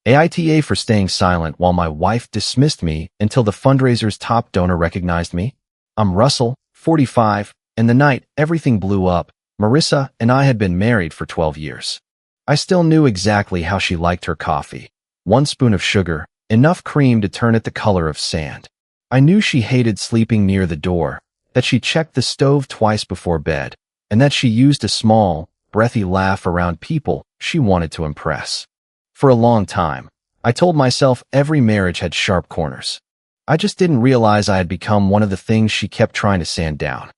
AITA for staying silent while my wife dismissed me until the fundraiser's top donor recognized me. I'm Russell, 45, and the night everything blew up, Marissa and I had been married for 12 years. I still knew exactly how she liked her coffee. 1 spoon of sugar, enough cream to turn it the color of sand. I knew she hated sleeping near the door, that she checked the stove twice before bed, and that she used a small, breathy laugh around people she wanted to impress. For a long time, I told myself every marriage had sharp corners. I just didn't realize I had become one of the things she kept trying to sand down.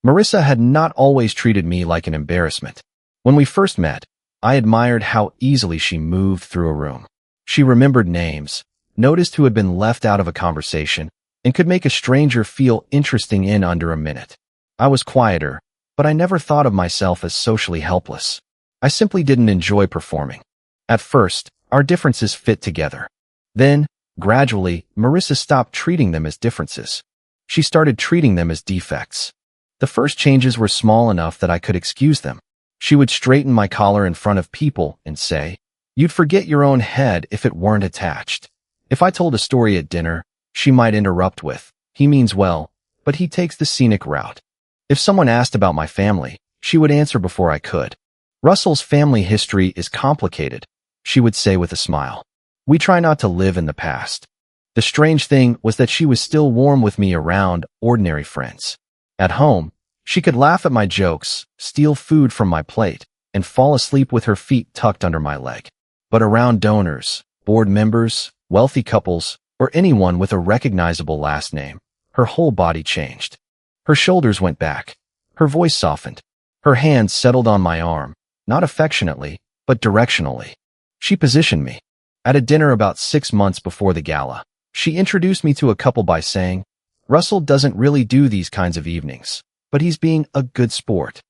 Marissa had not always treated me like an embarrassment. When we first met, I admired how easily she moved through a room. She remembered names, noticed who had been left out of a conversation, and could make a stranger feel interesting in under a minute. I was quieter, but I never thought of myself as socially helpless. I simply didn't enjoy performing. At first, our differences fit together. Then, gradually, Marissa stopped treating them as differences. She started treating them as defects. The first changes were small enough that I could excuse them. She would straighten my collar in front of people and say, "You'd forget your own head if it weren't attached." If I told a story at dinner, she might interrupt with, "He means well, but he takes the scenic route." If someone asked about my family, she would answer before I could. "Russell's family history is complicated," she would say with a smile. "We try not to live in the past." The strange thing was that she was still warm with me around ordinary friends. At home, she could laugh at my jokes, steal food from my plate, and fall asleep with her feet tucked under my leg. But around donors, board members, wealthy couples, or anyone with a recognizable last name, her whole body changed. Her shoulders went back. Her voice softened. Her hands settled on my arm, not affectionately, but directionally. She positioned me. At a dinner about 6 months before the gala, she introduced me to a couple by saying, "Russell doesn't really do these kinds of evenings, but he's being a good sport."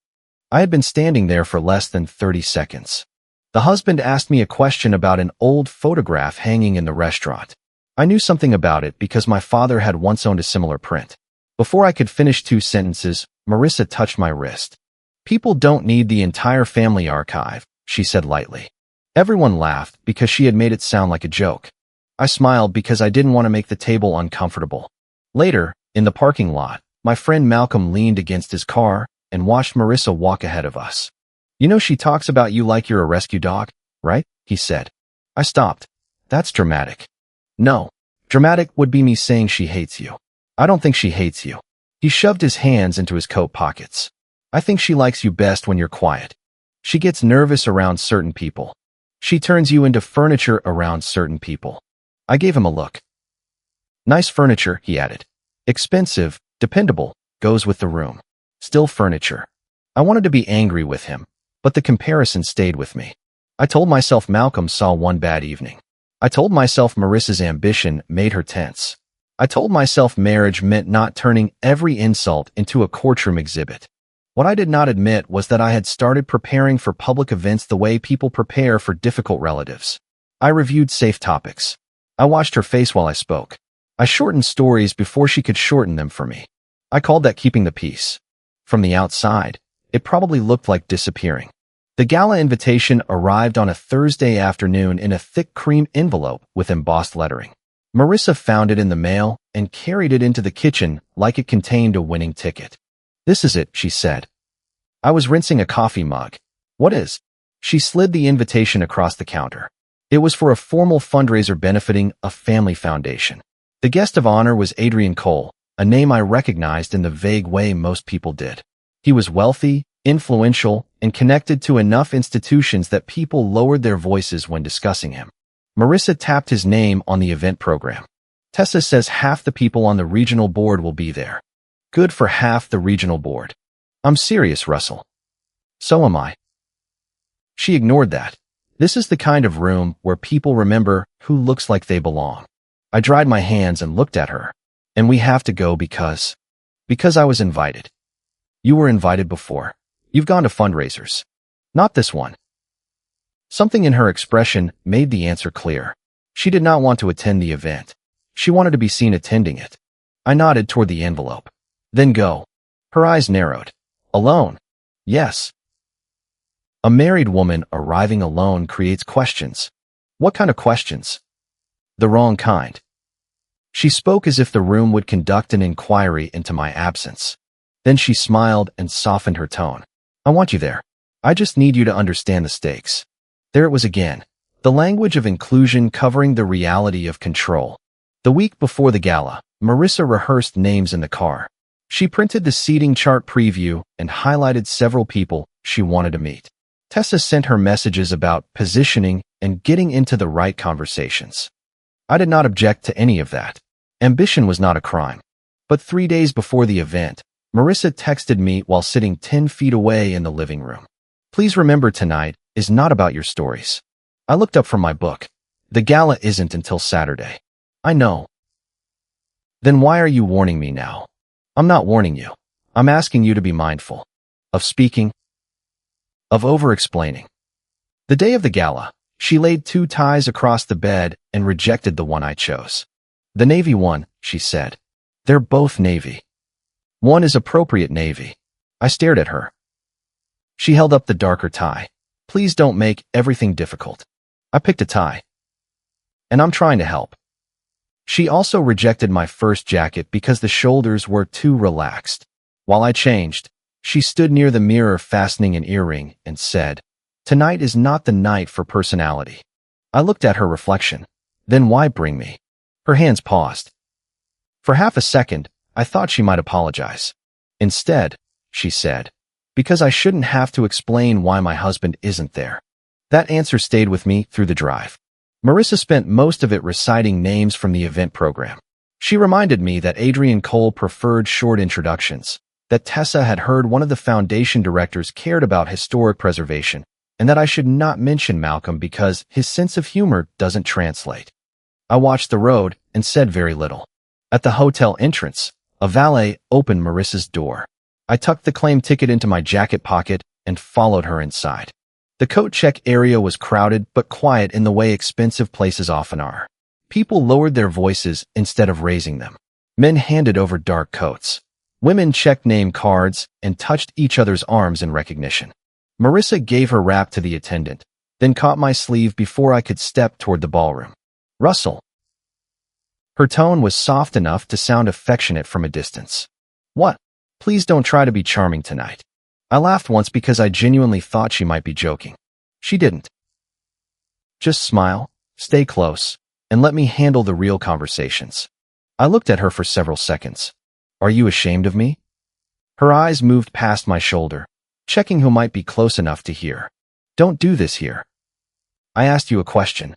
I had been standing there for less than 30 seconds. The husband asked me a question about an old photograph hanging in the restaurant. I knew something about it because my father had once owned a similar print. Before I could finish 2 sentences, Marissa touched my wrist. "People don't need the entire family archive," she said lightly. Everyone laughed because she had made it sound like a joke. I smiled because I didn't want to make the table uncomfortable. Later, in the parking lot, my friend Malcolm leaned against his car and watched Marissa walk ahead of us. "You know she talks about you like you're a rescue dog, right?" he said. I stopped. "That's dramatic." "No. Dramatic would be me saying she hates you." "I don't think she hates you." He shoved his hands into his coat pockets. "I think she likes you best when you're quiet. She gets nervous around certain people. She turns you into furniture around certain people." I gave him a look. "Nice furniture," he added. "Expensive, dependable, goes with the room. Still furniture." I wanted to be angry with him, but the comparison stayed with me. I told myself Malcolm saw one bad evening. I told myself Marissa's ambition made her tense. I told myself marriage meant not turning every insult into a courtroom exhibit. What I did not admit was that I had started preparing for public events the way people prepare for difficult relatives. I reviewed safe topics. I watched her face while I spoke. I shortened stories before she could shorten them for me. I called that keeping the peace. From the outside, it probably looked like disappearing. The gala invitation arrived on a Thursday afternoon in a thick cream envelope with embossed lettering. Marissa found it in the mail and carried it into the kitchen like it contained a winning ticket. "This is it," she said. I was rinsing a coffee mug. "What is?" She slid the invitation across the counter. It was for a formal fundraiser benefiting a family foundation. The guest of honor was Adrian Cole, a name I recognized in the vague way most people did. He was wealthy, influential, and connected to enough institutions that people lowered their voices when discussing him. Marissa tapped his name on the event program. "Tessa says half the people on the regional board will be there." "Good for half the regional board." "I'm serious, Russell." "So am I." She ignored that. This is the kind of room where people remember who looks like they belong. I dried my hands and looked at her. "And we have to go because I was invited." "You were invited before. You've gone to fundraisers." "Not this one." Something in her expression made the answer clear. She did not want to attend the event. She wanted to be seen attending it. I nodded toward the envelope. "Then go." Her eyes narrowed. "Alone?" "Yes." A married woman arriving alone creates questions. What kind of questions? The wrong kind. She spoke as if the room would conduct an inquiry into my absence. Then she smiled and softened her tone. I want you there. I just need you to understand the stakes. There it was again. The language of inclusion covering the reality of control. The week before the gala, Marissa rehearsed names in the car. She printed the seating chart preview and highlighted several people she wanted to meet. Tessa sent her messages about positioning and getting into the right conversations. I did not object to any of that. Ambition was not a crime. But 3 days before the event, Marissa texted me while sitting 10 feet away in the living room. Please remember, tonight is not about your stories. I looked up from my book. The gala isn't until Saturday. I know. Then why are you warning me now? I'm not warning you. I'm asking you to be mindful. Of speaking. Of over-explaining. The day of the gala, she laid 2 ties across the bed and rejected the one I chose. The navy one, she said. They're both navy. One is appropriate navy. I stared at her. She held up the darker tie. Please don't make everything difficult. I picked a tie. And I'm trying to help. She also rejected my first jacket because the shoulders were too relaxed. While I changed, she stood near the mirror fastening an earring and said, Tonight is not the night for personality. I looked at her reflection. Then why bring me? Her hands paused. For half a second, I thought she might apologize. Instead, she said, because I shouldn't have to explain why my husband isn't there. That answer stayed with me through the drive. Marissa spent most of it reciting names from the event program. She reminded me that Adrian Cole preferred short introductions, that Tessa had heard one of the foundation directors cared about historic preservation, and that I should not mention Malcolm because his sense of humor doesn't translate. I watched the road and said very little. At the hotel entrance, a valet opened Marissa's door. I tucked the claim ticket into my jacket pocket and followed her inside. The coat check area was crowded but quiet in the way expensive places often are. People lowered their voices instead of raising them. Men handed over dark coats. Women checked name cards and touched each other's arms in recognition. Marissa gave her wrap to the attendant, then caught my sleeve before I could step toward the ballroom. Russell. Her tone was soft enough to sound affectionate from a distance. What? Please don't try to be charming tonight. I laughed once because I genuinely thought she might be joking. She didn't. Just smile, stay close, and let me handle the real conversations. I looked at her for several seconds. Are you ashamed of me? Her eyes moved past my shoulder, checking who might be close enough to hear. Don't do this here. I asked you a question.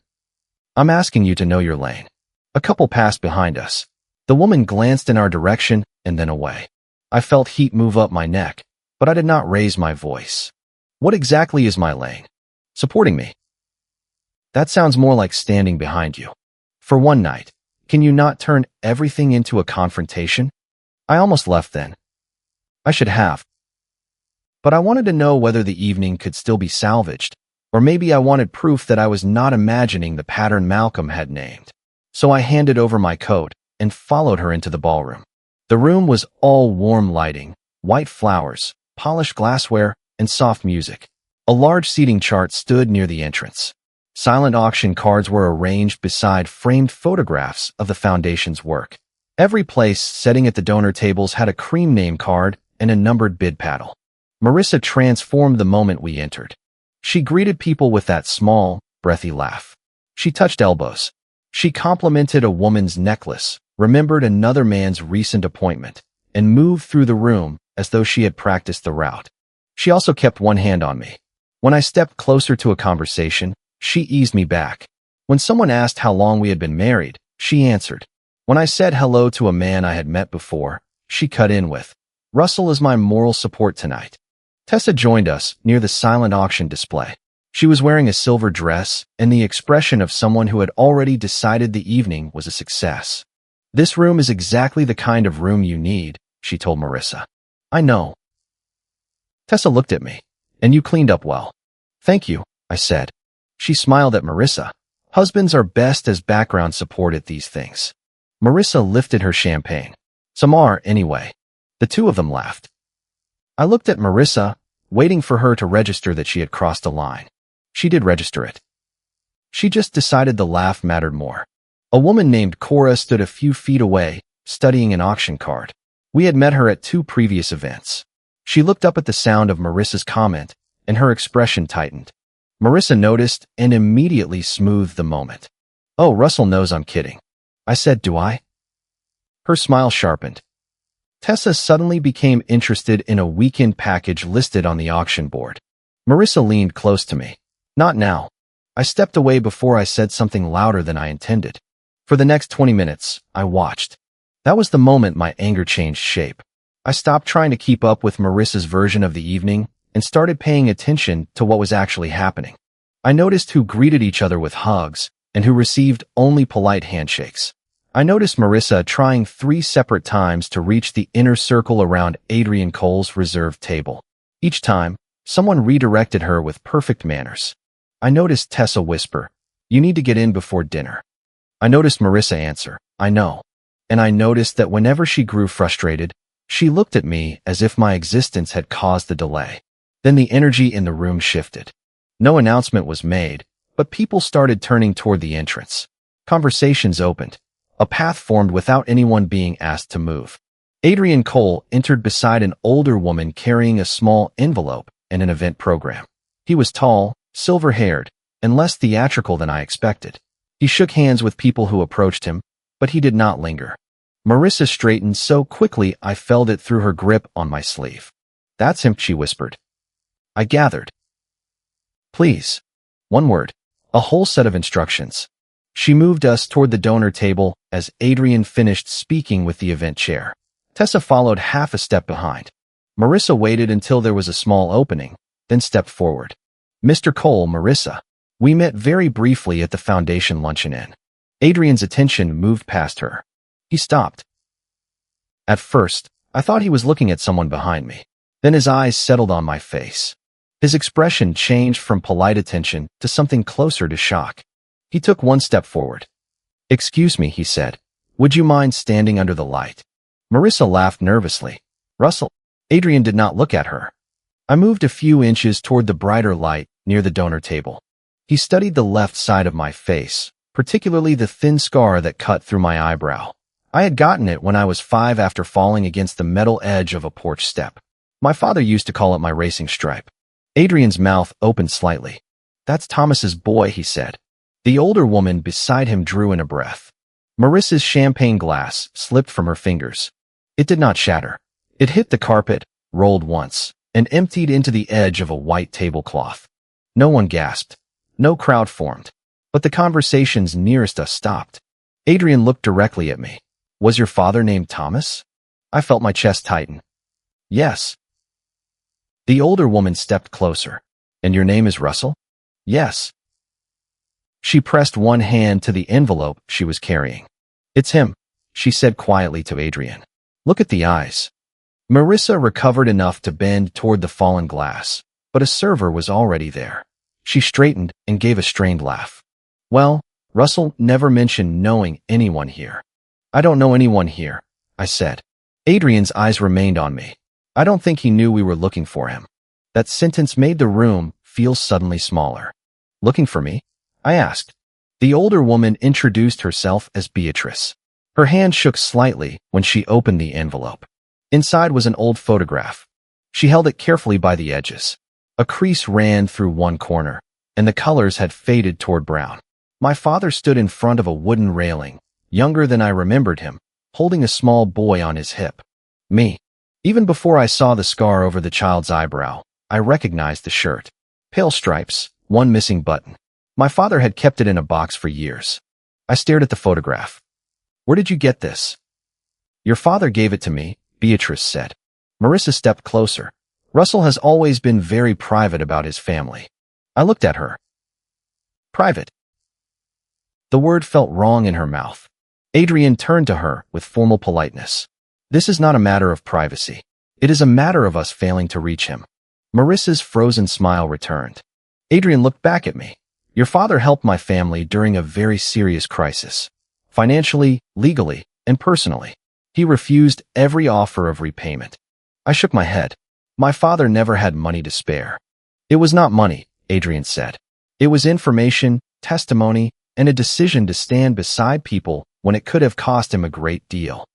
I'm asking you to know your lane. A couple passed behind us. The woman glanced in our direction and then away. I felt heat move up my neck, but I did not raise my voice. What exactly is my lane? Supporting me. That sounds more like standing behind you. For one night, can you not turn everything into a confrontation? I almost left then. I should have. But I wanted to know whether the evening could still be salvaged, or maybe I wanted proof that I was not imagining the pattern Malcolm had named. So I handed over my coat and followed her into the ballroom. The room was all warm lighting, white flowers, polished glassware, and soft music. A large seating chart stood near the entrance. Silent auction cards were arranged beside framed photographs of the foundation's work. Every place sitting at the donor tables had a cream name card and a numbered bid paddle. Marissa transformed the moment we entered. She greeted people with that small, breathy laugh. She touched elbows. She complimented a woman's necklace, remembered another man's recent appointment, and moved through the room as though she had practiced the route. She also kept one hand on me. When I stepped closer to a conversation, she eased me back. When someone asked how long we had been married, she answered. When I said hello to a man I had met before, she cut in with, Russell is my moral support tonight. Tessa joined us near the silent auction display. She was wearing a silver dress and the expression of someone who had already decided the evening was a success. This room is exactly the kind of room you need, she told Marissa. I know. Tessa looked at me. And you cleaned up well. Thank you, I said. She smiled at Marissa. Husbands are best as background support at these things. Marissa lifted her champagne. Some are, anyway. The two of them laughed. I looked at Marissa, waiting for her to register that she had crossed a line. She did register it. She just decided the laugh mattered more. A woman named Cora stood a few feet away, studying an auction card. We had met her at 2 previous events. She looked up at the sound of Marissa's comment, and her expression tightened. Marissa noticed and immediately smoothed the moment. "Oh, Russell knows I'm kidding." I said, "Do I?" Her smile sharpened. Tessa suddenly became interested in a weekend package listed on the auction board. Marissa leaned close to me. "Not now." I stepped away before I said something louder than I intended. For the next 20 minutes, I watched. That was the moment my anger changed shape. I stopped trying to keep up with Marissa's version of the evening and started paying attention to what was actually happening. I noticed who greeted each other with hugs and who received only polite handshakes. I noticed Marissa trying 3 separate times to reach the inner circle around Adrian Cole's reserved table. Each time, someone redirected her with perfect manners. I noticed Tessa whisper, "You need to get in before dinner." I noticed Marissa answer, "I know." And I noticed that whenever she grew frustrated, she looked at me as if my existence had caused the delay. Then the energy in the room shifted. No announcement was made, but people started turning toward the entrance. Conversations opened. A path formed without anyone being asked to move. Adrian Cole entered beside an older woman carrying a small envelope and an event program. He was tall, silver-haired, and less theatrical than I expected. He shook hands with people who approached him, but he did not linger. Marissa straightened so quickly I felt it through her grip on my sleeve. "That's him," she whispered. I gathered. "Please." One word. A whole set of instructions. She moved us toward the donor table as Adrian finished speaking with the event chair. Tessa followed half a step behind. Marissa waited until there was a small opening, then stepped forward. "Mr. Cole, Marissa." We met very briefly at the foundation luncheon inn. Adrian's attention moved past her. He stopped. At first, I thought he was looking at someone behind me. Then his eyes settled on my face. His expression changed from polite attention to something closer to shock. He took 1 step forward. "Excuse me," he said. "Would you mind standing under the light?" Marissa laughed nervously. "Russell." Adrian did not look at her. I moved a few inches toward the brighter light near the donor table. He studied the left side of my face, particularly the thin scar that cut through my eyebrow. I had gotten it when I was 5 after falling against the metal edge of a porch step. My father used to call it my racing stripe. Adrian's mouth opened slightly. "That's Thomas's boy," he said. The older woman beside him drew in a breath. Marissa's champagne glass slipped from her fingers. It did not shatter. It hit the carpet, rolled once, and emptied into the edge of a white tablecloth. No one gasped. No crowd formed. But the conversations nearest us stopped. Adrian looked directly at me. "Was your father named Thomas?" I felt my chest tighten. "Yes." The older woman stepped closer. "And your name is Russell?" "Yes." She pressed one hand to the envelope she was carrying. "It's him," she said quietly to Adrian. "Look at the eyes." Marissa recovered enough to bend toward the fallen glass, but a server was already there. She straightened and gave a strained laugh. "Well, Russell never mentioned knowing anyone here." "I don't know anyone here," I said. Adrian's eyes remained on me. I don't think he knew we were looking for him. That sentence made the room feel suddenly smaller. "Looking for me?" I asked. The older woman introduced herself as Beatrice. Her hand shook slightly when she opened the envelope. Inside was an old photograph. She held it carefully by the edges. A crease ran through one corner, and the colors had faded toward brown. My father stood in front of a wooden railing, younger than I remembered him, holding a small boy on his hip. Me. Even before I saw the scar over the child's eyebrow, I recognized the shirt. Pale stripes, one missing button. My father had kept it in a box for years. I stared at the photograph. "Where did you get this?" "Your father gave it to me," Beatrice said. Marissa stepped closer. "Russell has always been very private about his family." I looked at her. "Private?" The word felt wrong in her mouth. Adrian turned to her with formal politeness. "This is not a matter of privacy. It is a matter of us failing to reach him." Marissa's frozen smile returned. Adrian looked back at me. "Your father helped my family during a very serious crisis. Financially, legally, and personally. He refused every offer of repayment." I shook my head. "My father never had money to spare." "It was not money," Adrian said. "It was information, testimony, and a decision to stand beside people when it could have cost him a great deal.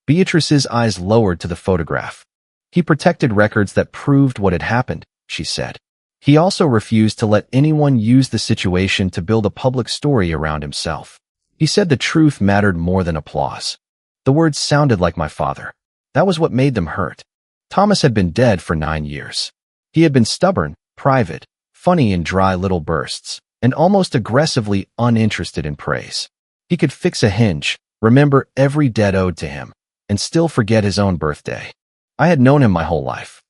Beatrice's eyes lowered to the photograph. He protected records that proved what had happened, she said. He also refused to let anyone use the situation to build a public story around himself. He said the truth mattered more than applause. The words sounded like my father. That was what made them hurt. Thomas had been dead for 9 years. He had been stubborn, private, funny in dry little bursts, and almost aggressively uninterested in praise. He could fix a hinge, remember every debt owed to him, and still forget his own birthday. I had known him my whole life.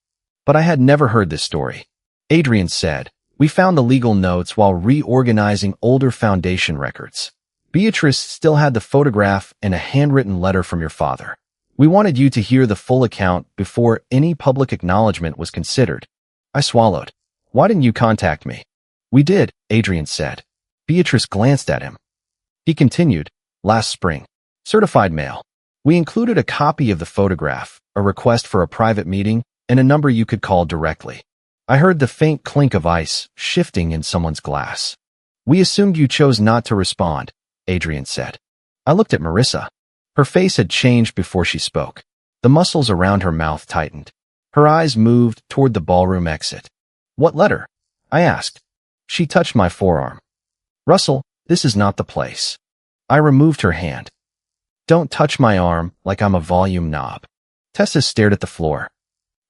But I had never heard this story. Adrian said, "We found the legal notes while reorganizing older foundation records. Beatrice still had the photograph and a handwritten letter from your father. We wanted you to hear the full account before any public acknowledgement was considered." I swallowed. "Why didn't you contact me?" "We did," Adrian said. Beatrice glanced at him. He continued, "Last spring. Certified mail. We included a copy of the photograph, a request for a private meeting, and a number you could call directly. I heard the faint clink of ice shifting in someone's glass. We assumed you chose not to respond," Adrian said. I looked at Marissa. Her face had changed before she spoke. The muscles around her mouth tightened. Her eyes moved toward the ballroom exit. "What letter?" I asked. She touched my forearm. "Russell, this is not the place." I removed her hand. "Don't touch my arm like I'm a volume knob." Tessa stared at the floor.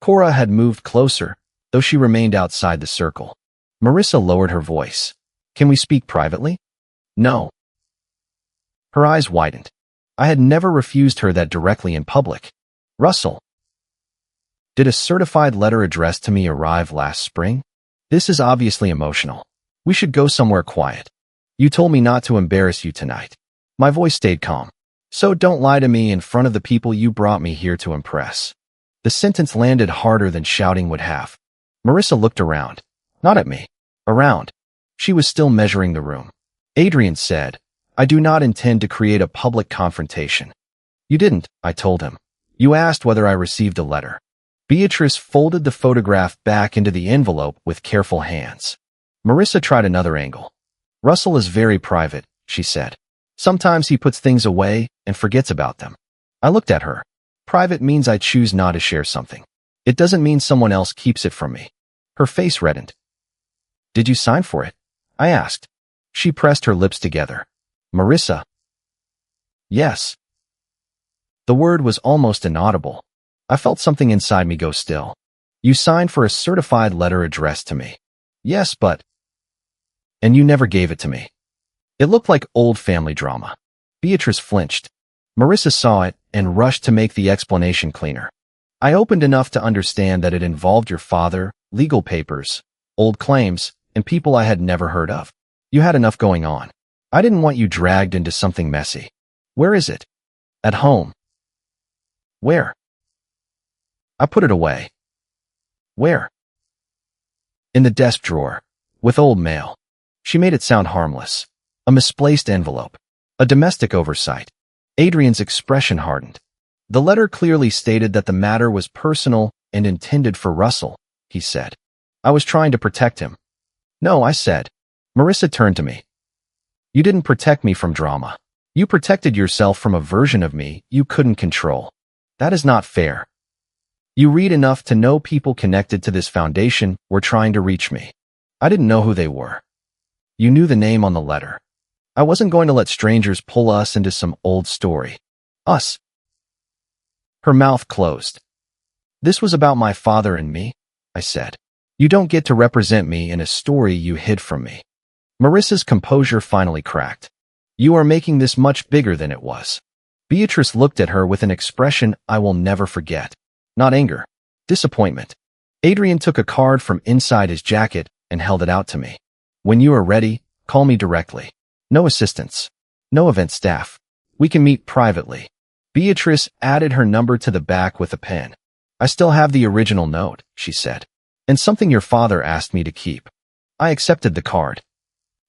Cora had moved closer, though she remained outside the circle. Marissa lowered her voice. "Can we speak privately?" "No." Her eyes widened. I had never refused her that directly in public. "Russell, did a certified letter addressed to me arrive last spring? This is obviously emotional. We should go somewhere quiet. You told me not to embarrass you tonight." My voice stayed calm. "So don't lie to me in front of the people you brought me here to impress." The sentence landed harder than shouting would have. Marissa looked around. Not at me. Around. She was still measuring the room. Adrian said, "I do not intend to create a public confrontation." "You didn't," I told him. "You asked whether I received a letter." Beatrice folded the photograph back into the envelope with careful hands. Marissa tried another angle. "Russell is very private," she said. "Sometimes he puts things away and forgets about them." I looked at her. Private means I choose not to share something. It doesn't mean someone else keeps it from me. Her face reddened. "Did you sign for it?" I asked. She pressed her lips together. "Marissa." "Yes." The word was almost inaudible. I felt something inside me go still. "You signed for a certified letter addressed to me." "Yes, but—" "And you never gave it to me." It looked like old family drama. Beatrice flinched. Marissa saw it and rushed to make the explanation cleaner. "I opened enough to understand that it involved your father, legal papers, old claims, and people I had never heard of. You had enough going on. I didn't want you dragged into something messy." "Where is it?" "At home." "Where?" I put it away. "Where?" "In the desk drawer, with old mail." She made it sound harmless. A misplaced envelope. A domestic oversight. Adrian's expression hardened. "The letter clearly stated that the matter was personal and intended for Russell," he said. "I was trying to protect him." "No," I said. Marissa turned to me. "You didn't protect me from drama. You protected yourself from a version of me you couldn't control. That is not fair. You read enough to know people connected to this foundation were trying to reach me. I didn't know who they were. You knew the name on the letter. I wasn't going to let strangers pull us into some old story. Us." Her mouth closed. "This was about my father and me," I said. "You don't get to represent me in a story you hid from me." Marissa's composure finally cracked. "You are making this much bigger than it was." Beatrice looked at her with an expression I will never forget. Not anger. Disappointment. Adrian took a card from inside his jacket and held it out to me. "When you are ready, call me directly. No assistants. No event staff. We can meet privately." Beatrice added her number to the back with a pen. "I still have the original note," she said, "and something your father asked me to keep." I accepted the card.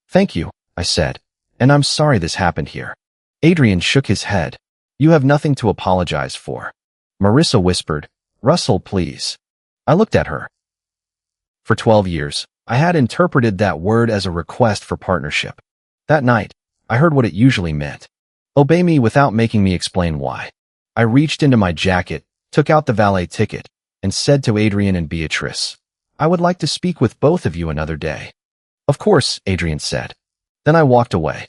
"Thank you," I said, "and I'm sorry this happened here." Adrian shook his head. "You have nothing to apologize for." Marissa whispered, "Russell, please." I looked at her. For 12 years, I had interpreted that word as a request for partnership. That night, I heard what it usually meant. Obey me without making me explain why. I reached into my jacket, took out the valet ticket, and said to Adrian and Beatrice, "I would like to speak with both of you another day." "Of course," Adrian said. Then I walked away.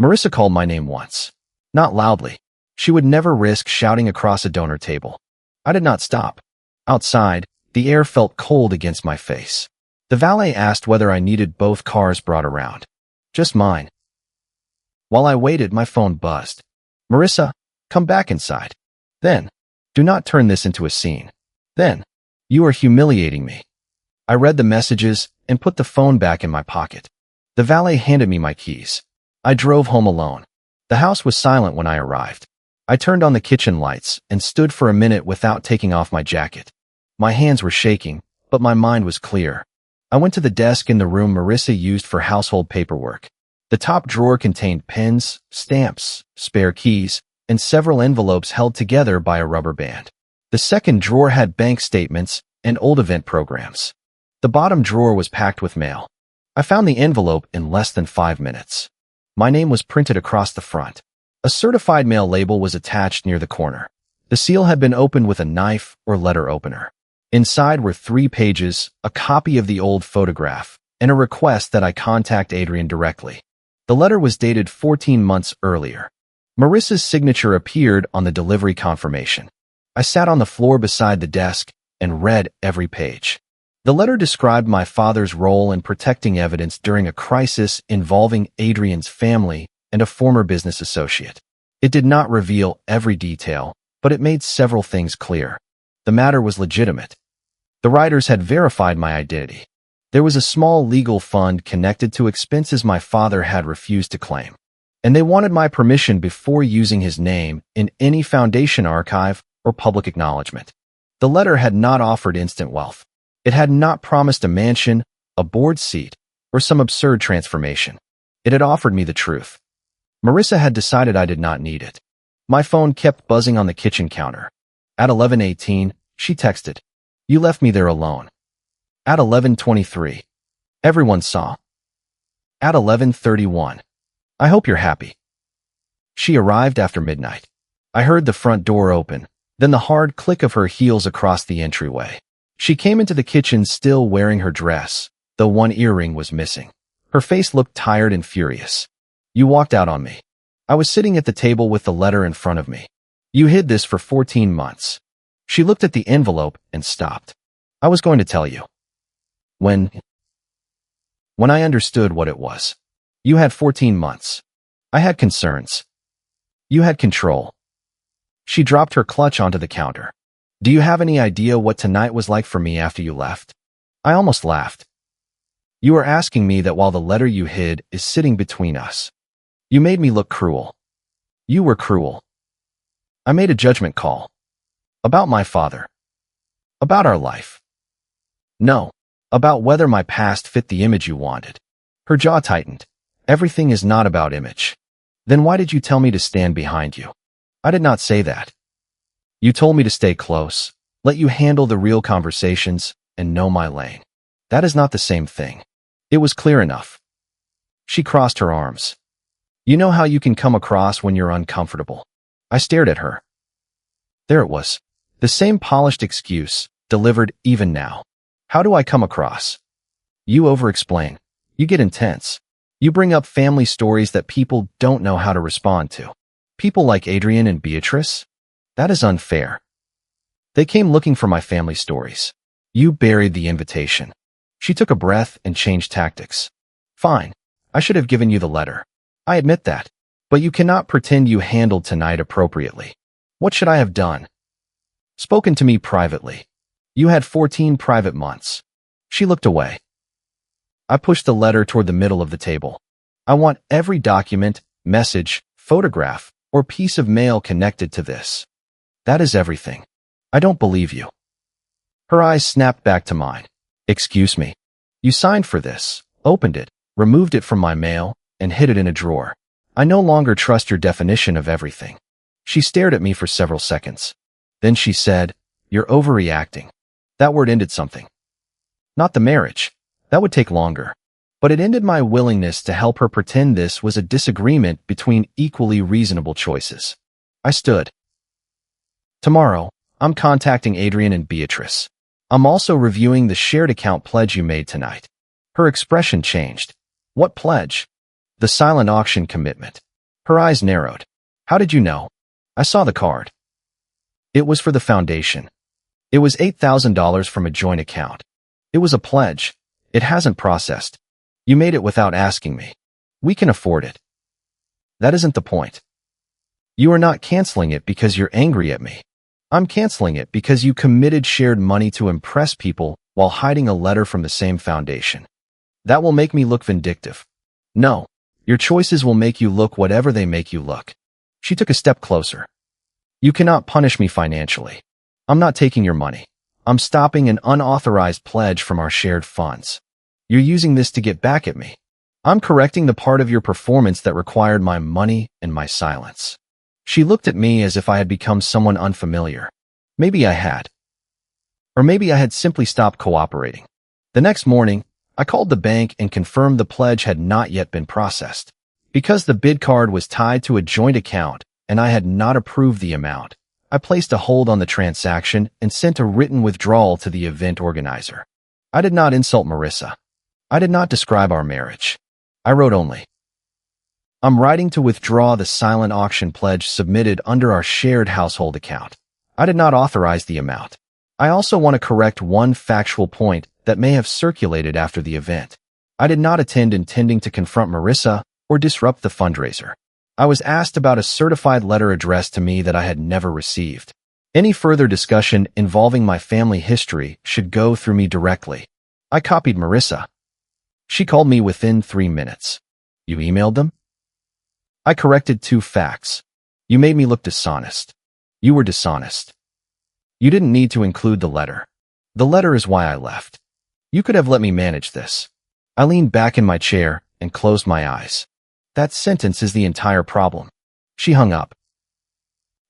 Marissa called my name once. Not loudly. She would never risk shouting across a donor table. I did not stop. Outside, the air felt cold against my face. The valet asked whether I needed both cars brought around. "Just mine." While I waited, my phone buzzed. "Marissa, come back inside." Then, "Do not turn this into a scene." Then, "You are humiliating me." I read the messages and put the phone back in my pocket. The valet handed me my keys. I drove home alone. The house was silent when I arrived. I turned on the kitchen lights and stood for a minute without taking off my jacket. My hands were shaking, but my mind was clear. I went to the desk in the room Marissa used for household paperwork. The top drawer contained pens, stamps, spare keys, and several envelopes held together by a rubber band. The second drawer had bank statements and old event programs. The bottom drawer was packed with mail. I found the envelope in less than 5 minutes. My name was printed across the front. A certified mail label was attached near the corner. The seal had been opened with a knife or letter opener. Inside were 3 pages, a copy of the old photograph, and a request that I contact Adrian directly. The letter was dated 14 months earlier. Marissa's signature appeared on the delivery confirmation. I sat on the floor beside the desk and read every page. The letter described my father's role in protecting evidence during a crisis involving Adrian's family and a former business associate. It did not reveal every detail, but it made several things clear. The matter was legitimate. The writers had verified my identity. There was a small legal fund connected to expenses my father had refused to claim, and they wanted my permission before using his name in any foundation archive or public acknowledgement. The letter had not offered instant wealth. It had not promised a mansion, a board seat, or some absurd transformation. It had offered me the truth. Marissa had decided I did not need it. My phone kept buzzing on the kitchen counter. At 11:18, she texted, "You left me there alone." At 11:23, everyone saw. At 11:31, "I hope you're happy." She arrived after midnight. I heard the front door open, then the hard click of her heels across the entryway. She came into the kitchen still wearing her dress, though one earring was missing. Her face looked tired and furious. "You walked out on me. I was sitting at the table with the letter in front of me. You hid this for 14 months. She looked at the envelope and stopped. "I was going to tell you. When I understood what it was. You had 14 months. I had concerns. You had control." She dropped her clutch onto the counter. "Do you have any idea what tonight was like for me after you left?" I almost laughed. "You are asking me that while the letter you hid is sitting between us. You made me look cruel. You were cruel. I made a judgment call. About my father. About our life. No, about whether my past fit the image you wanted." Her jaw tightened. "Everything is not about image. Then why did you tell me to stand behind you?" "I did not say that. You told me to stay close, let you handle the real conversations, and know my lane. That is not the same thing. It was clear enough." She crossed her arms. "You know how you can come across when you're uncomfortable." I stared at her. There it was. The same polished excuse, delivered even now. How do I come across? You over-explain. You get intense. You bring up family stories that people don't know how to respond to. People like Adrian and Beatrice? That is unfair. They came looking for my family stories. You buried the invitation. She took a breath and changed tactics. "Fine. I should have given you the letter. I admit that. But you cannot pretend you handled tonight appropriately. What should I have done? Spoken to me privately. You had 14 private months." She looked away. I pushed the letter toward the middle of the table. "I want every document, message, photograph, or piece of mail connected to this. That is everything. I don't believe you." Her eyes snapped back to mine. "Excuse me. You signed for this, opened it, removed it from my mail, and hid it in a drawer. I no longer trust your definition of everything." She stared at me for several seconds. Then she said, "You're overreacting." That word ended something. "Not the marriage. That would take longer. But it ended my willingness to help her pretend this was a disagreement between equally reasonable choices. I stood. Tomorrow, I'm contacting Adrian and Beatrice. I'm also reviewing the shared account pledge you made tonight. Her expression changed. What pledge? The silent auction commitment. Her eyes narrowed. How did you know? I saw the card. It was for the foundation. It was $8,000 from a joint account. It was a pledge. It hasn't processed. You made it without asking me. We can afford it. That isn't the point. You are not canceling it because you're angry at me. I'm canceling it because you committed shared money to impress people while hiding a letter from the same foundation. That will make me look vindictive. No, your choices will make you look whatever they make you look. She took a step closer. You cannot punish me financially. I'm not taking your money. I'm stopping an unauthorized pledge from our shared funds. You're using this to get back at me. I'm correcting the part of your performance that required my money and my silence. She looked at me as if I had become someone unfamiliar. Maybe I had. Or maybe I had simply stopped cooperating. The next morning, I called the bank and confirmed the pledge had not yet been processed. Because the bid card was tied to a joint account and I had not approved the amount, I placed a hold on the transaction and sent a written withdrawal to the event organizer. I did not insult Marissa. I did not describe our marriage. I wrote only, I'm writing to withdraw the silent auction pledge submitted under our shared household account. I did not authorize the amount. I also want to correct one factual point that may have circulated after the event. I did not attend intending to confront Marissa or disrupt the fundraiser. I was asked about a certified letter addressed to me that I had never received. Any further discussion involving my family history should go through me directly. I copied Marissa. She called me within 3 minutes. You emailed them? I corrected 2 facts. You made me look dishonest. You were dishonest. You didn't need to include the letter. The letter is why I left. You could have let me manage this. I leaned back in my chair and closed my eyes. That sentence is the entire problem. She hung up.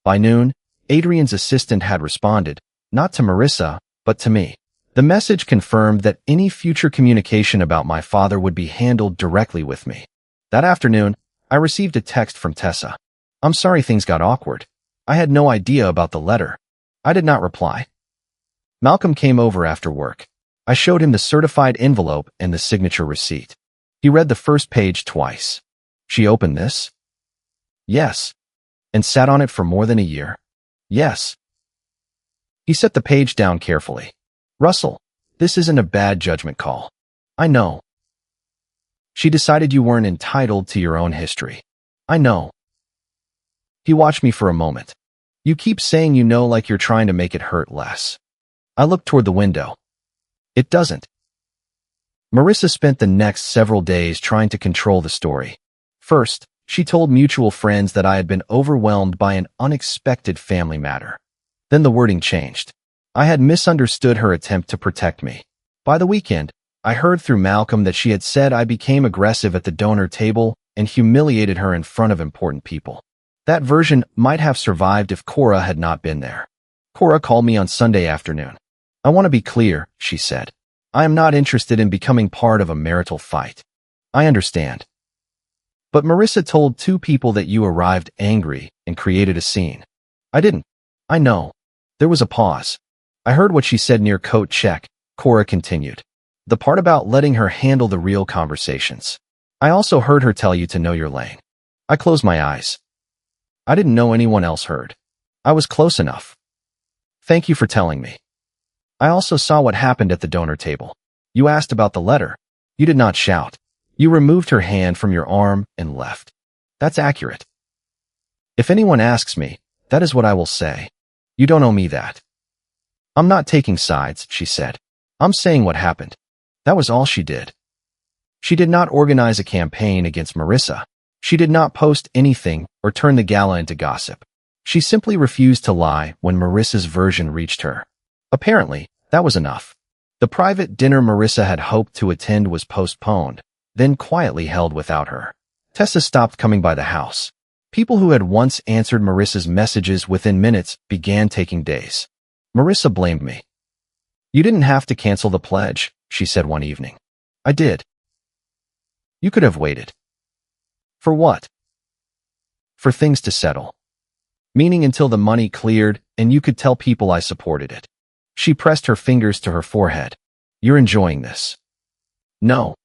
By noon, Adrian's assistant had responded, not to Marissa, but to me. The message confirmed that any future communication about my father would be handled directly with me. That afternoon, I received a text from Tessa. I'm sorry things got awkward. I had no idea about the letter. I did not reply. Malcolm came over after work. I showed him the certified envelope and the signature receipt. He read the first page twice. She opened this? Yes. And sat on it for more than a year? Yes. He set the page down carefully. Russell, this isn't a bad judgment call. I know. She decided you weren't entitled to your own history. I know. He watched me for a moment. You keep saying you know like you're trying to make it hurt less. I looked toward the window. It doesn't. Marissa spent the next several days trying to control the story. First, she told mutual friends that I had been overwhelmed by an unexpected family matter. Then the wording changed. I had misunderstood her attempt to protect me. By the weekend, I heard through Malcolm that she had said I became aggressive at the donor table and humiliated her in front of important people. That version might have survived if Cora had not been there. Cora called me on Sunday afternoon. I want to be clear, she said. I am not interested in becoming part of a marital fight. I understand. But Marissa told 2 people that you arrived angry and created a scene. I didn't. I know. There was a pause. I heard what she said near coat check, Cora continued. The part about letting her handle the real conversations. I also heard her tell you to know your lane. I closed my eyes. I didn't know anyone else heard. I was close enough. Thank you for telling me. I also saw what happened at the donor table. You asked about the letter. You did not shout. You removed her hand from your arm and left. That's accurate. If anyone asks me, that is what I will say. You don't owe me that. I'm not taking sides, she said. I'm saying what happened. That was all she did. She did not organize a campaign against Marissa. She did not post anything or turn the gala into gossip. She simply refused to lie when Marissa's version reached her. Apparently, that was enough. The private dinner Marissa had hoped to attend was postponed, then quietly held without her. Tessa stopped coming by the house. People who had once answered Marissa's messages within minutes began taking days. Marissa blamed me. You didn't have to cancel the pledge, she said one evening. I did. You could have waited. For what? For things to settle. Meaning until the money cleared and you could tell people I supported it. She pressed her fingers to her forehead. You're enjoying this. No.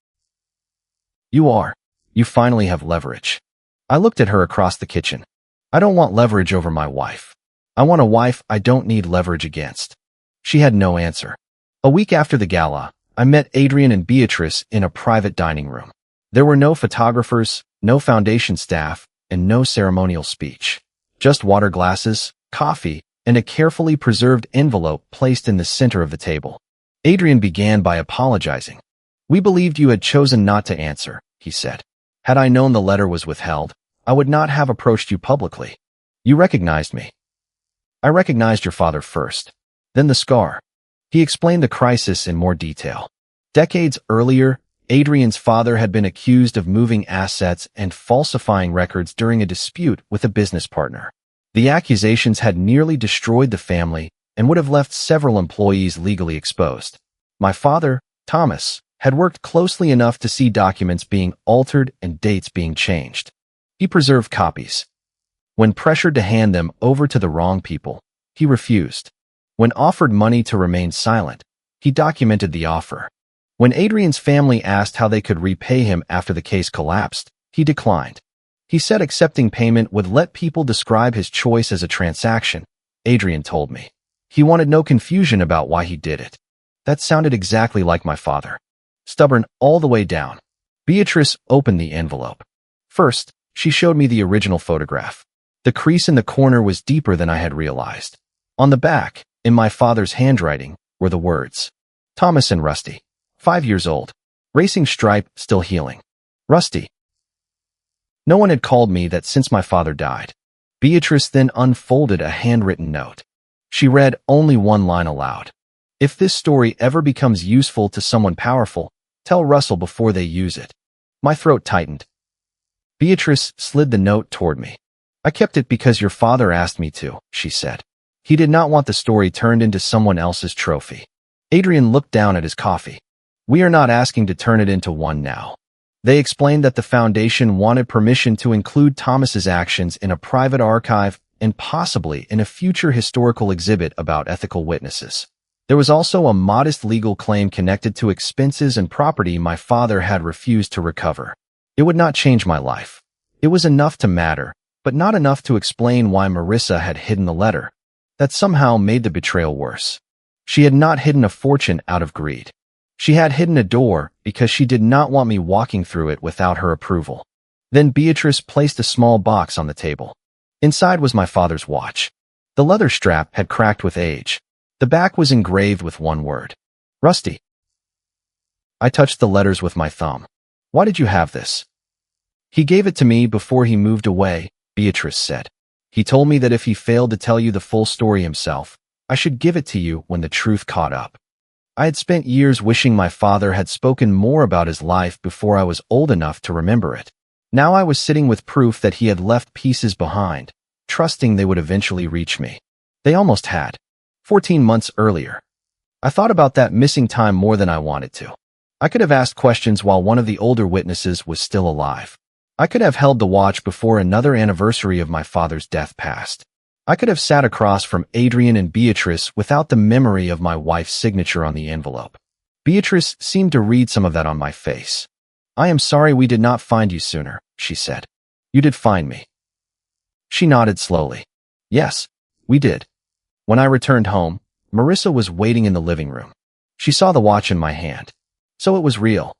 You are. You finally have leverage. I looked at her across the kitchen. I don't want leverage over my wife. I want a wife I don't need leverage against. She had no answer. A week after the gala, I met Adrian and Beatrice in a private dining room. There were no photographers, no foundation staff, and no ceremonial speech. Just water glasses, coffee, and a carefully preserved envelope placed in the center of the table. Adrian began by apologizing. We believed you had chosen not to answer, he said. Had I known the letter was withheld, I would not have approached you publicly. You recognized me. I recognized your father first. Then the scar. He explained the crisis in more detail. Decades earlier, Adrian's father had been accused of moving assets and falsifying records during a dispute with a business partner. The accusations had nearly destroyed the family and would have left several employees legally exposed. My father, Thomas, had worked closely enough to see documents being altered and dates being changed. He preserved copies. When pressured to hand them over to the wrong people, he refused. When offered money to remain silent, he documented the offer. When Adrian's family asked how they could repay him after the case collapsed, he declined. He said accepting payment would let people describe his choice as a transaction, Adrian told me. He wanted no confusion about why he did it. That sounded exactly like my father. Stubborn all the way down. Beatrice opened the envelope. First, she showed me the original photograph. The crease in the corner was deeper than I had realized. On the back, in my father's handwriting, were the words, Thomas and Rusty, 5 years old, racing stripe still healing. Rusty. No one had called me that since my father died. Beatrice then unfolded a handwritten note. She read only one line aloud. If this story ever becomes useful to someone powerful, tell Russell before they use it. My throat tightened. Beatrice slid the note toward me. I kept it because your father asked me to, she said. He did not want the story turned into someone else's trophy. Adrian looked down at his coffee. We are not asking to turn it into one now. They explained that the foundation wanted permission to include Thomas's actions in a private archive and possibly in a future historical exhibit about ethical witnesses. There was also a modest legal claim connected to expenses and property my father had refused to recover. It would not change my life. It was enough to matter, but not enough to explain why Marissa had hidden the letter. That somehow made the betrayal worse. She had not hidden a fortune out of greed. She had hidden a door because she did not want me walking through it without her approval. Then Beatrice placed a small box on the table. Inside was my father's watch. The leather strap had cracked with age. The back was engraved with one word. Rusty. I touched the letters with my thumb. Why did you have this? He gave it to me before he moved away, Beatrice said. He told me that if he failed to tell you the full story himself, I should give it to you when the truth caught up. I had spent years wishing my father had spoken more about his life before I was old enough to remember it. Now I was sitting with proof that he had left pieces behind, trusting they would eventually reach me. They almost had. 14 months earlier. I thought about that missing time more than I wanted to. I could have asked questions while one of the older witnesses was still alive. I could have held the watch before another anniversary of my father's death passed. I could have sat across from Adrian and Beatrice without the memory of my wife's signature on the envelope. Beatrice seemed to read some of that on my face. I am sorry we did not find you sooner, she said. You did find me. She nodded slowly. Yes, we did. When I returned home, Marissa was waiting in the living room. She saw the watch in my hand. So it was real.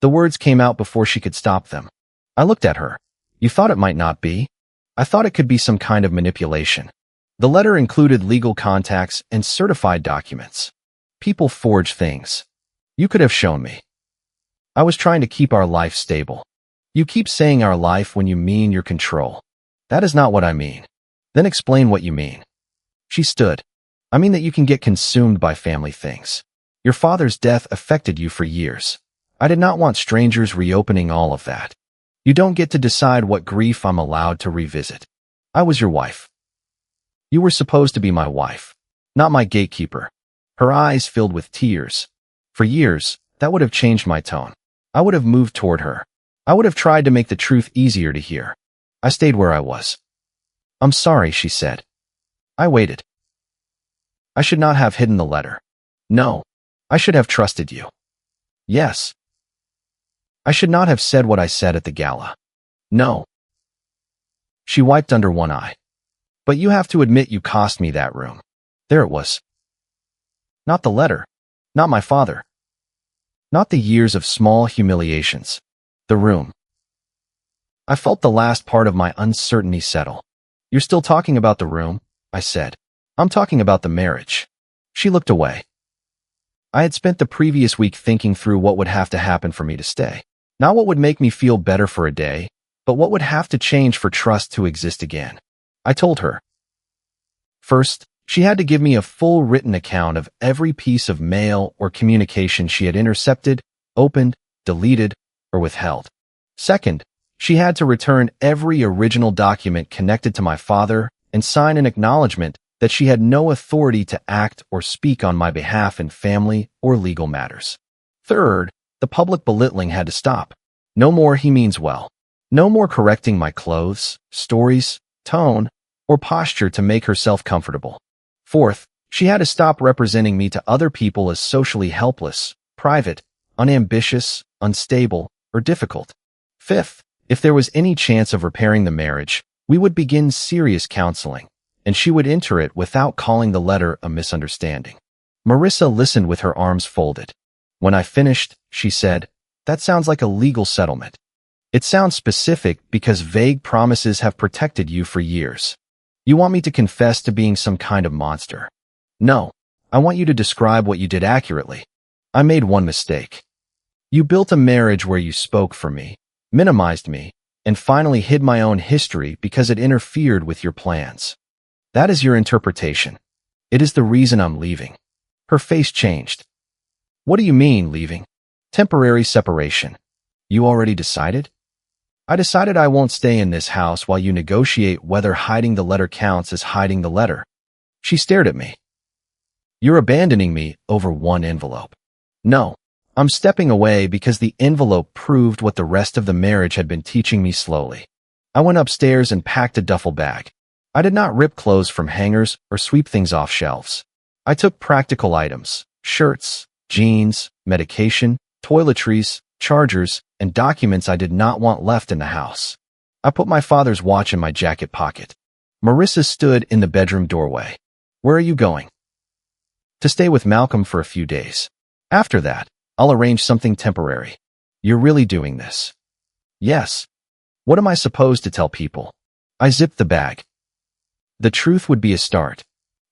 The words came out before she could stop them. I looked at her. You thought it might not be? I thought it could be some kind of manipulation. The letter included legal contacts and certified documents. People forge things. You could have shown me. I was trying to keep our life stable. You keep saying our life when you mean your control. That is not what I mean. Then explain what you mean. She stood. I mean that you can get consumed by family things. Your father's death affected you for years. I did not want strangers reopening all of that. You don't get to decide what grief I'm allowed to revisit. I was your wife. You were supposed to be my wife, not my gatekeeper. Her eyes filled with tears. For years, that would have changed my tone. I would have moved toward her. I would have tried to make the truth easier to hear. I stayed where I was. I'm sorry, she said. I waited. I should not have hidden the letter. No. I should have trusted you. Yes. I should not have said what I said at the gala. No. She wiped under one eye. But you have to admit you cost me that room. There it was. Not the letter. Not my father. Not the years of small humiliations. The room. I felt the last part of my uncertainty settle. You're still talking about the room, I said. I'm talking about the marriage. She looked away. I had spent the previous week thinking through what would have to happen for me to stay. Not what would make me feel better for a day, but what would have to change for trust to exist again. I told her. First, she had to give me a full written account of every piece of mail or communication she had intercepted, opened, deleted, or withheld. Second, she had to return every original document connected to my father and sign an acknowledgement that she had no authority to act or speak on my behalf in family or legal matters. Third, the public belittling had to stop. No more he means well. No more correcting my clothes, stories, tone, or posture to make herself comfortable. Fourth, she had to stop representing me to other people as socially helpless, private, unambitious, unstable, or difficult. Fifth, if there was any chance of repairing the marriage, we would begin serious counseling, and she would enter it without calling the letter a misunderstanding. Marissa listened with her arms folded. When I finished, she said, "That sounds like a legal settlement. It sounds specific because vague promises have protected you for years. You want me to confess to being some kind of monster? No, I want you to describe what you did accurately. I made one mistake. You built a marriage where you spoke for me, minimized me, and finally hid my own history because it interfered with your plans. That is your interpretation. It is the reason I'm leaving." Her face changed. "What do you mean, leaving?" "Temporary separation." "You already decided?" "I decided I won't stay in this house while you negotiate whether hiding the letter counts as hiding the letter." She stared at me. "You're abandoning me over one envelope." "No, I'm stepping away because the envelope proved what the rest of the marriage had been teaching me slowly." I went upstairs and packed a duffel bag. I did not rip clothes from hangers or sweep things off shelves. I took practical items, shirts, jeans, medication, toiletries, chargers, and documents I did not want left in the house. I put my father's watch in my jacket pocket. Marissa stood in the bedroom doorway. "Where are you going?" "To stay with Malcolm for a few days. After that, I'll arrange something temporary." "You're really doing this?" "Yes." "What am I supposed to tell people?" I zipped the bag. The truth would be a start.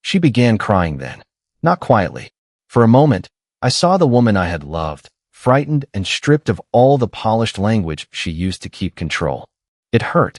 She began crying then. Not quietly. For a moment, I saw the woman I had loved, frightened and stripped of all the polished language she used to keep control. It hurt.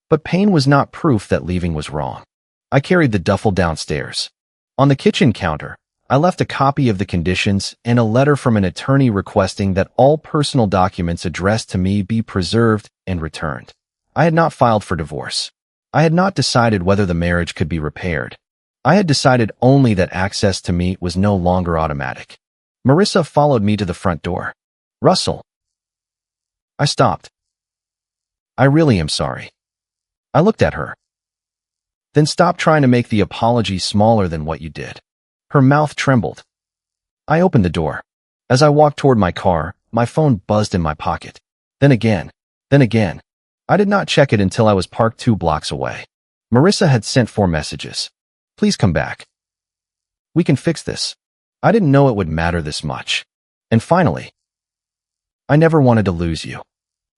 But pain was not proof that leaving was wrong. I carried the duffel downstairs. On the kitchen counter, I left a copy of the conditions and a letter from an attorney requesting that all personal documents addressed to me be preserved and returned. I had not filed for divorce. I had not decided whether the marriage could be repaired. I had decided only that access to me was no longer automatic. Marissa followed me to the front door. "Russell." I stopped. "I really am sorry." I looked at her. "Then stop trying to make the apology smaller than what you did." Her mouth trembled. I opened the door. As I walked toward my car, my phone buzzed in my pocket. Then again. I did not check it until I was parked 2 blocks away. Marissa had sent 4 messages. "Please come back. We can fix this." I didn't know it would matter this much. And finally, "I never wanted to lose you."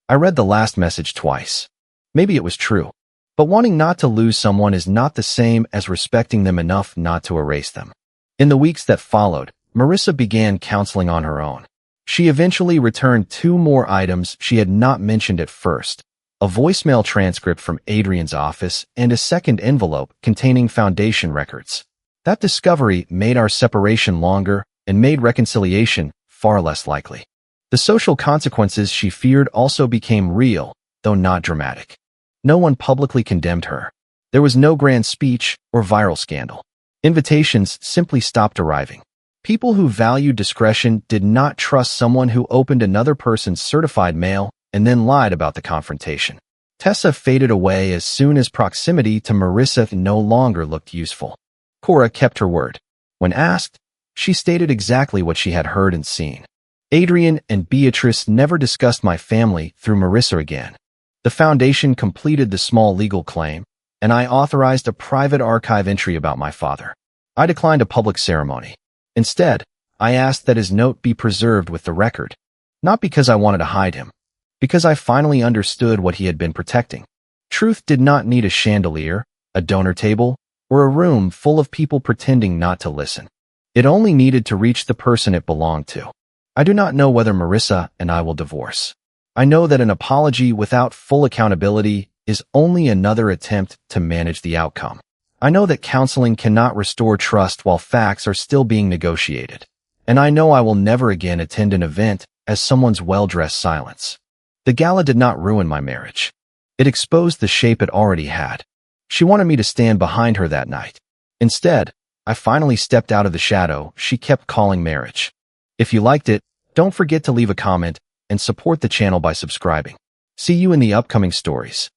I read the last message twice. Maybe it was true. But wanting not to lose someone is not the same as respecting them enough not to erase them. In the weeks that followed, Marissa began counseling on her own. She eventually returned 2 more items she had not mentioned at first: a voicemail transcript from Adrian's office and a second envelope containing foundation records. That discovery made our separation longer and made reconciliation far less likely. The social consequences she feared also became real, though not dramatic. No one publicly condemned her. There was no grand speech or viral scandal. Invitations simply stopped arriving. People who valued discretion did not trust someone who opened another person's certified mail and then lied about the confrontation. Tessa faded away as soon as proximity to Marissa no longer looked useful. Cora kept her word. When asked, she stated exactly what she had heard and seen. Adrian and Beatrice never discussed my family through Marissa again. The foundation completed the small legal claim, and I authorized a private archive entry about my father. I declined a public ceremony. Instead, I asked that his note be preserved with the record, not because I wanted to hide him, because I finally understood what he had been protecting. Truth did not need a chandelier, a donor table, or a room full of people pretending not to listen. It only needed to reach the person it belonged to. I do not know whether Marissa and I will divorce. I know that an apology without full accountability is only another attempt to manage the outcome. I know that counseling cannot restore trust while facts are still being negotiated. And I know I will never again attend an event as someone's well-dressed silence. The gala did not ruin my marriage. It exposed the shape it already had. She wanted me to stand behind her that night. Instead, I finally stepped out of the shadow she kept calling marriage. If you liked it, don't forget to leave a comment and support the channel by subscribing. See you in the upcoming stories.